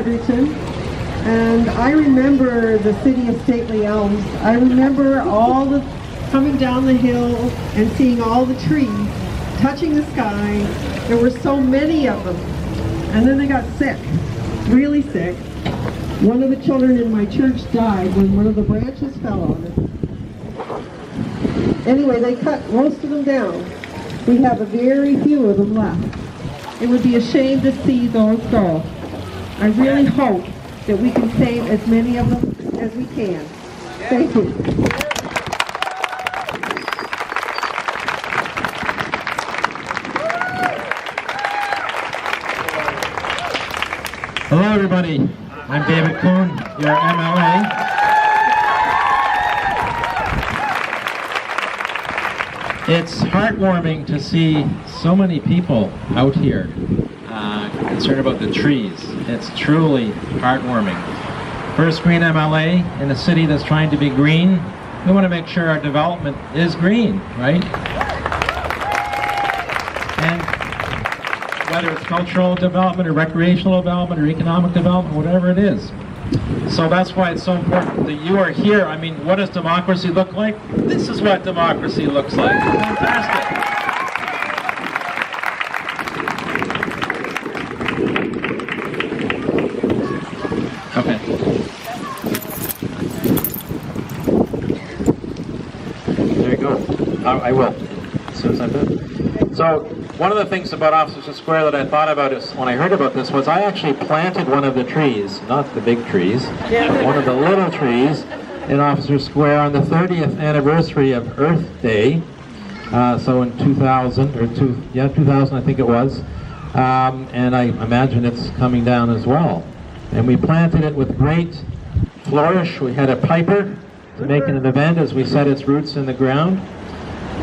Fredericton, and I remember the city of Stately Elms. I remember all the coming down the hill and seeing all the trees touching the sky. There were so many of them, and then they got sick, really sick. One of the children in my church died when one of the branches fell on it. Anyway, they cut most of them down. We have a very few of them left. It would be a shame to see those go. I really hope that we can save as many of them as we can. Thank you. Hello everybody, I'm David Coon, your MLA. It's heartwarming to see so many people out here concerned about the trees. It's truly heartwarming. First green MLA in a city that's trying to be green. We want to make sure our development is green, right? And whether it's cultural development or recreational development or economic development, whatever it is. So that's why it's so important that you are here. I mean, what does democracy look like? This is what democracy looks like. Fantastic. Okay. There you go. I will, as soon as I'm done. So, one of the things about Officers Square that I thought about is, when I heard about this, was I actually planted one of the trees, not the big trees, one of the little trees in Officers Square on the 30th anniversary of Earth Day. So in 2000, 2000 I think it was. And I imagine it's coming down as well. And we planted it with great flourish. We had a piper to make it an event as we set its roots in the ground.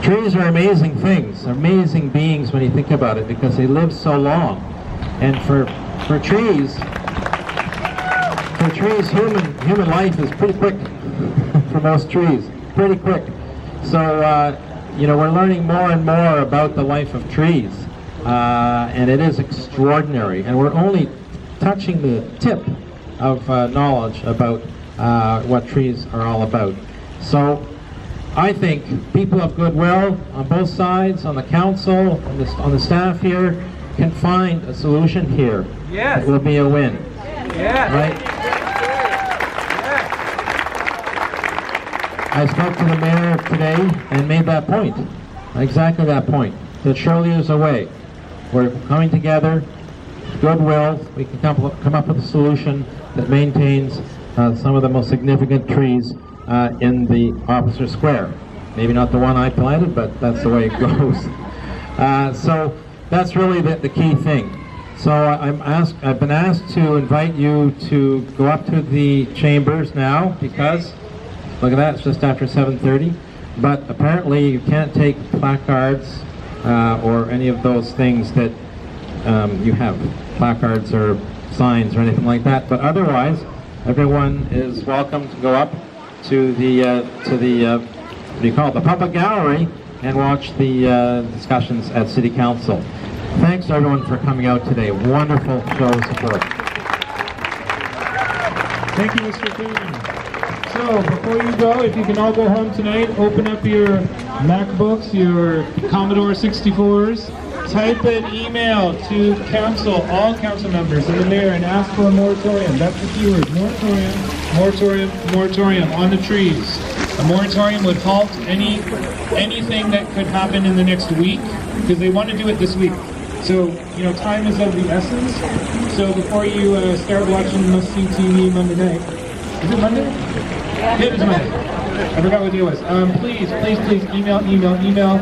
Trees are amazing things, amazing beings when you think about it, because they live so long. And for trees, human life is pretty quick for most trees, pretty quick. So, you know, we're learning more and more about the life of trees, and it is extraordinary. And we're only touching the tip of knowledge about what trees are all about. So, I think people of goodwill on both sides, on the council, on the staff here, can find a solution here. Yes. It will be a win. Yes. Right? Yes. I spoke to the mayor today and made that point, exactly that point, that surely is a way. We're coming together, goodwill, we can come up with a solution that maintains some of the most significant trees in the Officer Square. Maybe not the one I planted, but that's the way it goes. So that's really the key thing. So I've been asked to invite you to go up to the chambers now, because look at that, it's just after 7:30. But apparently you can't take placards or any of those things that you have, placards or signs or anything like that. But otherwise, everyone is welcome to go up to the what do you call it, the public gallery, and watch the discussions at City Council. Thanks everyone for coming out today. Wonderful show of support. Thank you, Mr. Coon. So before you go, if you can all go home tonight, open up your MacBooks, your Commodore 64s, type an email to council, all council members and the mayor, and ask for a moratorium. That's the keyword, moratorium, moratorium, moratorium on the trees. A moratorium would halt anything that could happen in the next week, because they want to do it this week. So, you know, time is of the essence. So before you start watching must-see TV Monday night, is it Monday? Yeah, it is Monday. I forgot what day it was. Please email,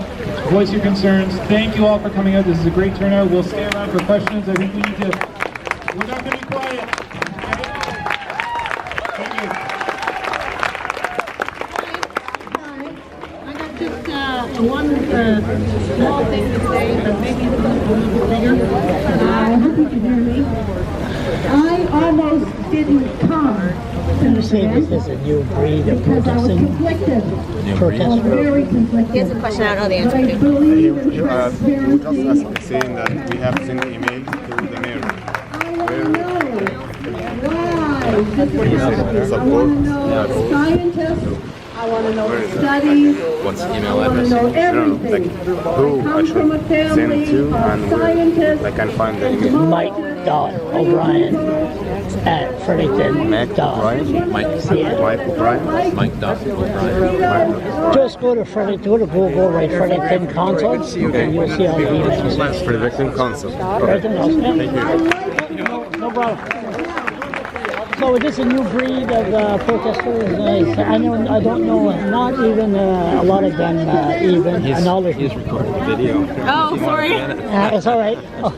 voice your concerns. Thank you all for coming out. This is a great turnout. We'll stay around for questions. I think we're not going to be quiet. Thank you. I got just one small thing to say, but maybe it's a little bit bigger. I hope you can hear me. I almost didn't come to the event This is a new breed of because I was conflicted. I was very conflicted. Here's a question I don't know the answer But I to. believe in We were transparency. just saying that we have sent email to the mayor. I know. I want to know scientists. I want to know studies. What's the email I want to address? know everything. Who I I come from a should send family to of and where scientists. I can find the email. Mike.O'Brien at Fredericton. Mac O'Brien? Mike. Yeah. Mike O'Brien? Mike Duff O'Brien. Just go to Fredericton, go to Google, write Fredericton Council, and you'll see all the emails. That's Fredericton Council. Fredericton Council. No problem. So this is a new breed of protesters. I don't know, not even a lot of them even acknowledge me. He's recording the video. Oh, sorry. It's all right. Oh,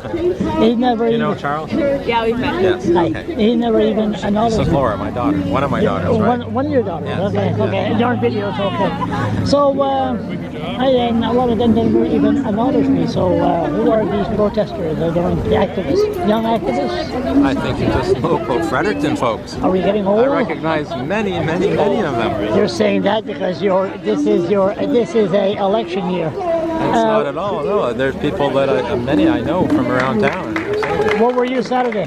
he never You know even. Charles? Yeah, we've met. Yes. Hi. Okay. He never even acknowledged This is me. Laura, my daughter. One of my daughters, right? One of your daughters. Yes. Okay. Okay. Your videos. Okay. So and a lot of them didn't even acknowledge me. So who are these protesters? They're doing the activists, young activists. I think it's just local Fredericton folks. Are we getting old? I recognize many of them. You're saying that because this is a election year. It's not at all. No, there's people that many I know from around town. Absolutely. What were you Saturday?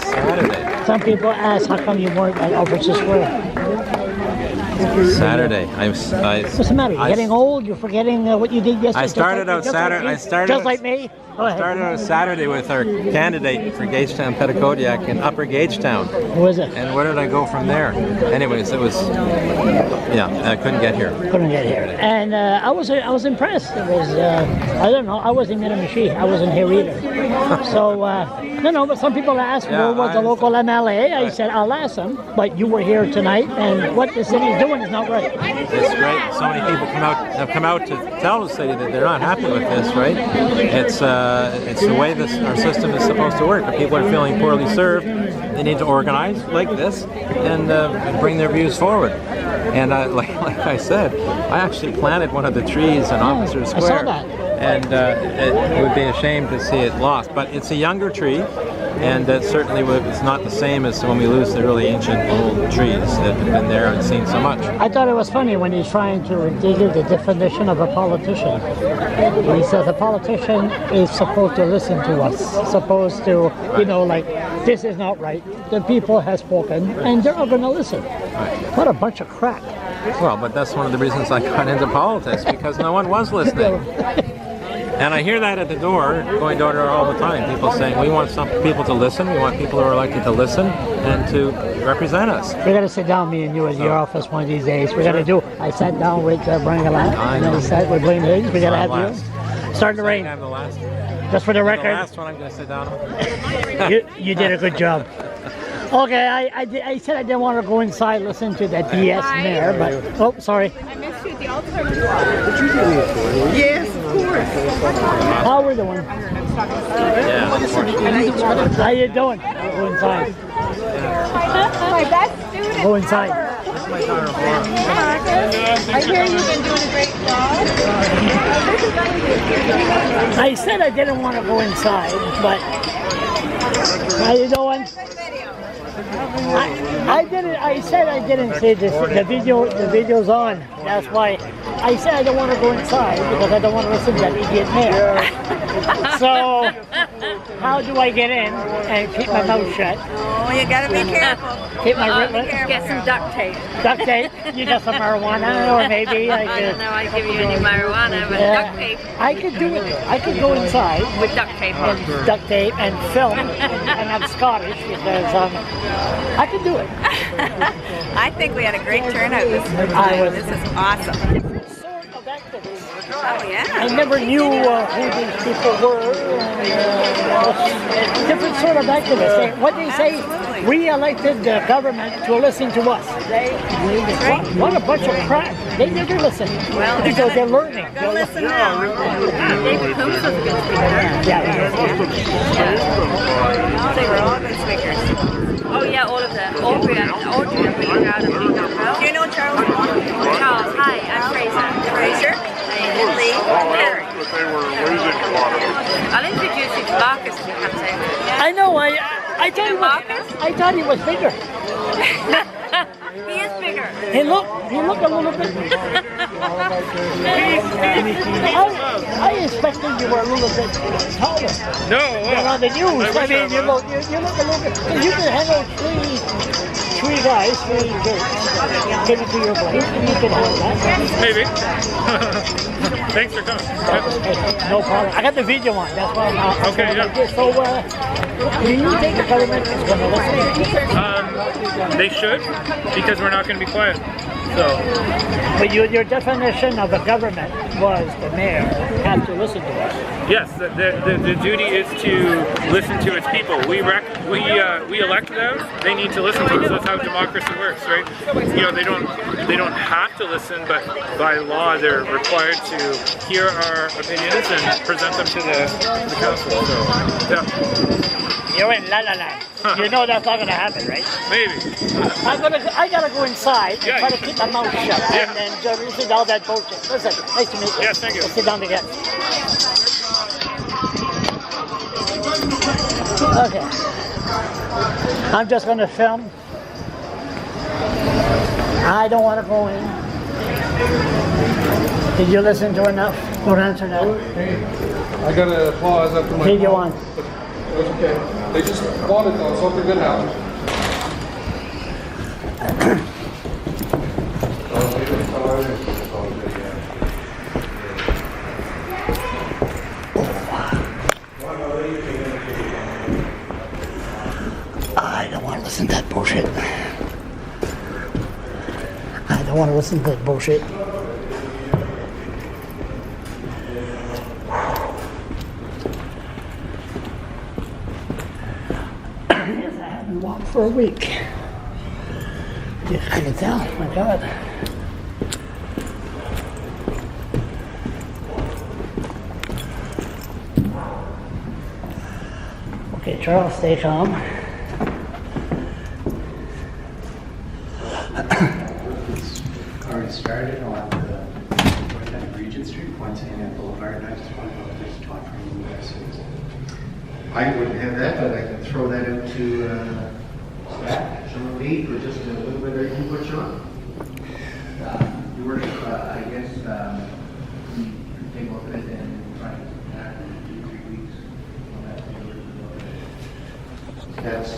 Saturday. Some people ask how come you weren't at Albertson Square. Saturday. What's the matter? You're getting old. You're forgetting what you did yesterday. I started out Saturday. Just like me. Go ahead. Started out Saturday with our candidate for Gagetown Petitcodiac in Upper Gagetown. Who is it? And where did I go from there? Anyways, it was, I couldn't get here. Couldn't get here. And I was impressed. It was I don't know. I wasn't in Miramichi. I wasn't here either. So no. But some people asked, well, what's the local MLA? I said I'll ask them. But you were here tonight, and what the city's doing is not right. It's great. So many people have come out to tell the city that they're not happy with this, right? It's the way our system is supposed to work. If people are feeling poorly served, they need to organize like this and bring their views forward. And like I said, I actually planted one of the trees in Officer Square. I saw that. And it would be a shame to see it lost. But it's a younger tree, and certainly it's not the same as when we lose the really ancient old trees that have been there and seen so much. I thought it was funny when he's trying to give the definition of a politician. He says a politician is supposed to listen to us, supposed to, like, this is not right. The people have spoken, and they're all going to listen. What a bunch of crap. Well, but that's one of the reasons I got into politics, because no one was listening. And I hear that at the door, going door to door all the time. People saying, we want some people to listen. We want people who are elected to listen and to represent us. We're going to sit down, me and you, at your office one of these days. We're going to do, I sat down with Brian Gallant, and then I sat with Blaine Higgs. We're going to have you. Starting to rain. I'm the last. Just for the The record. last one I'm going to sit down on. You did a good job. Okay, I said I didn't want to go inside and listen to that BS mayor, but, oh, sorry. I missed you at the Alzheimer's. Yes, of course. How are we doing? Yeah, unfortunately. How you doing? Go inside. My best student. Go inside. I hear you've been doing a great job. I said I didn't want to go inside, but how you doing? I didn't. I said I didn't say this. The video's on. That's why I said I don't want to go inside because I don't want to listen to that idiot mayor. So how do I get in and keep my mouth shut? Oh, you gotta be careful. Keep my lip. Get some duct tape. Duct tape. You got some marijuana, or maybe I I could. don't know, I give you any marijuana, but duct tape I could do it. I could go inside with duct tape on. and duct tape and film, and I'm Scottish because I could do it. I think we had a great turnout this was- This is awesome. Sort of activist. Oh, yeah. I never knew who these people were. Different sort of activists. What they say, Absolutely. we elected the government to listen to us. What a bunch of crap. They never listen. Well, Because they're learning. Go listen now. David Coombs was a good speaker. Yeah. They were all good speakers. Oh yeah, all of them. Audrey and Peter out of Peter. Do you know Charles? Charles, hi, I'm Fraser. Fraser? And Lee. Mary. I'll introduce you to Marcus if he comes in. I know. I thought he was. Marcus? I thought he was bigger. He is bigger. bigger. He looked a little bit. I expected you were a little bit taller. No, You're on the news. I mean, you look a little bit. You can handle three guys, three kids. Give it to your place, and you can handle that. maybe. Thanks for coming. No problem. I got the video on. That's why I'm out. Okay, yeah. So, do you think the government is going to listen? They should, because we're not going to be quiet. So, But your definition of the government was the mayor has to listen to us. yes, the duty is to listen to its people. We elect them. They need to listen to us. That's how democracy works, right? You know, they don't have to listen, but by law they're required to hear our opinions and present them to the council. So, yeah, You're in La La Land. You know that's not going to happen, right? maybe. I gotta go inside and Yeah. try to keep my mouth shut Yeah. and then just listen to all that bullshit. Listen, nice to meet you. Yes, thank you. Let's sit down together. Okay. I'm just gonna film. I don't want to go in. Did you listen to enough? Don't answer now. I got an applause after my Video call. on. That's okay. They just wanted though, something good happened. I don't want to listen to that bullshit. I don't want to listen to that bullshit. I haven't walked for a week. You can tell, my God. Okay, Charles, stay calm. Already started on the 29 Regent Street, Pointe-Saint-Anne Boulevard, and I just want to know if there's a talk from you guys. I wouldn't have that, but I can throw that out to staff, Sean Lee, for just a little bit of input, Sean. Your worship, I guess we could take a look at it and try to act in 2-3 weeks on that. That's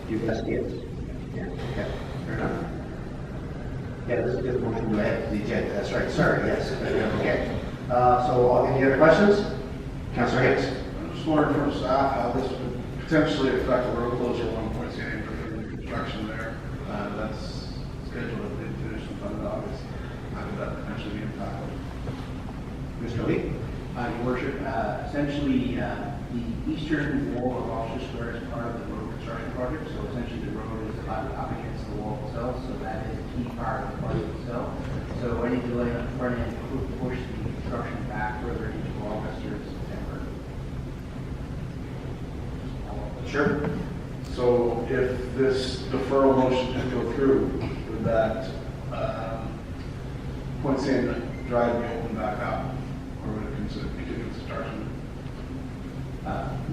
your best guess. Yeah, okay, fair enough. Yeah, this is a good motion to add to the agenda. That's right. Sorry, yes. Okay. So, any other questions? Councilor Hicks. I'm just wondering from staff how this would potentially affect the road closure at 1.8 for construction there. That's scheduled to be finished sometime in August. How could that potentially be impacted? Mr. Lee. Your Worship, essentially the eastern wall of Officer Square is part of the road construction project, so essentially the road is up against the wall itself, so that is a key part of the project itself. So any delay on the front end could push the construction back further into August or September. Sure. So if this deferral motion did go through, would that Pointe-Saint Drive be opened back up? Or would it continue construction?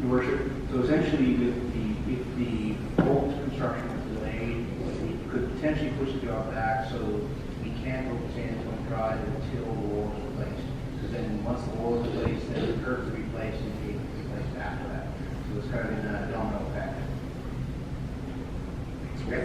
Your Worship, so essentially if the wall construction was delayed, we could potentially push the job back so we can't open Sandstone Drive until the wall is replaced. Because then once the wall is replaced, then the curb is replaced and the gate is replaced after that. So it's kind of in a domino effect. Okay.